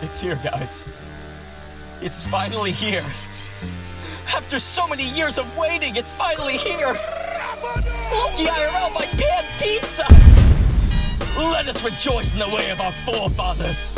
It's here, guys. It's finally here. After so many years of waiting, it's finally here. Loki IRL by Pan Pizza! Let us rejoice in the way of our forefathers.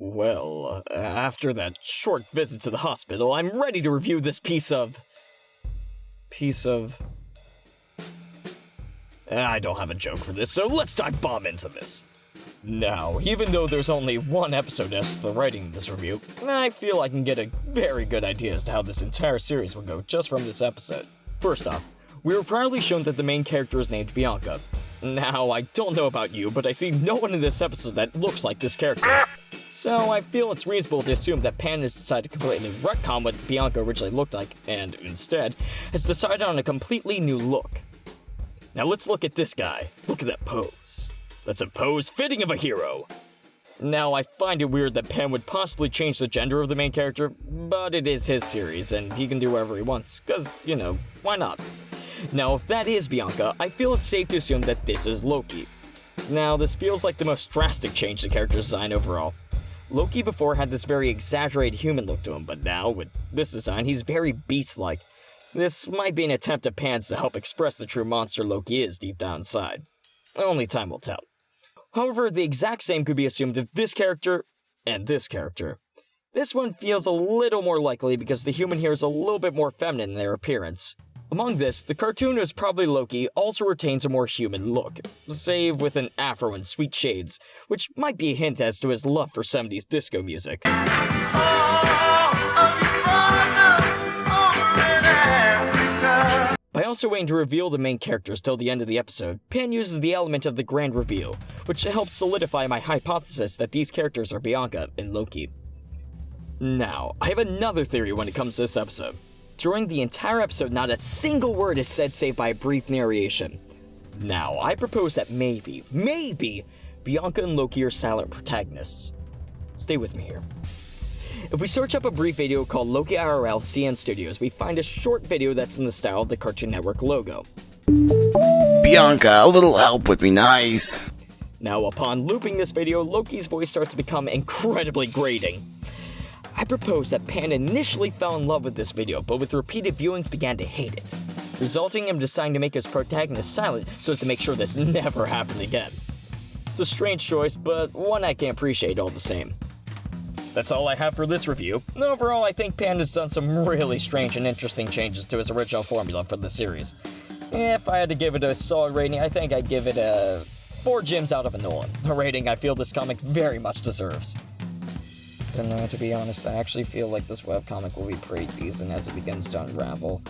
Well, after that short visit to the hospital, I'm ready to review this piece of... I don't have a joke for this, so let's dive bomb into this. Now, even though there's only one episode as to the writing of this review, I feel I can get a very good idea as to how this entire series will go just from this episode. First off, we were proudly shown that the main character is named Bianca. Now, I don't know about you, but I see no one in this episode that looks like this character. So I feel it's reasonable to assume that Pan has decided to completely retcon what Bianca originally looked like, and instead, has decided on a completely new look. Now let's look at this guy. Look at that pose. That's a pose fitting of a hero. Now, I find it weird that Pan would possibly change the gender of the main character, but it is his series, and he can do whatever he wants, because, you know, why not? Now, if that is Bianca, I feel it's safe to assume that this is Loki. Now, this feels like the most drastic change to character design overall. Loki before had this very exaggerated human look to him, but now, with this design, he's very beast-like. This might be an attempt at Pan's to help express the true monster Loki is deep down inside. Only time will tell. However, the exact same could be assumed of this character and this character. This one feels a little more likely because the human here is a little bit more feminine in their appearance. Among this, the cartoon who is probably Loki also retains a more human look, save with an afro and sweet shades, which might be a hint as to his love for 70s disco music. By also waiting to reveal the main characters till the end of the episode, Pan uses the element of the grand reveal, which helps solidify my hypothesis that these characters are Bianca and Loki. Now, I have another theory when it comes to this episode. During the entire episode, not a single word is said save by a brief narration. Now, I propose that maybe, Bianca and Loki are silent protagonists. Stay with me here. If we search up a brief video called Loki IRL CN Studios, we find a short video that's in the style of the Cartoon Network logo. Bianca, a little help would be nice. Now, upon looping this video, Loki's voice starts to become incredibly grating. I propose that Pan initially fell in love with this video, but with repeated viewings began to hate it, resulting in him deciding to make his protagonist silent so as to make sure this never happened again. It's a strange choice, but one I can appreciate all the same. That's all I have for this review. Overall, I think Pan has done some really strange and interesting changes to his original formula for the series. If I had to give it a solid rating, I think I'd give it a 4 gems out of a Nolan, a rating I feel this comic very much deserves. But no, to be honest, I actually feel like this webcomic will be pretty decent as it begins to unravel.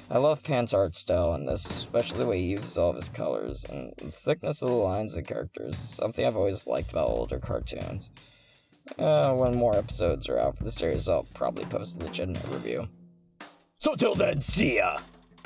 I love Pan's art style in this, especially the way he uses all of his colors, and the thickness of the lines and characters, something I've always liked about older cartoons. When more episodes are out for the series, I'll probably post a legitimate review. So till then, see ya!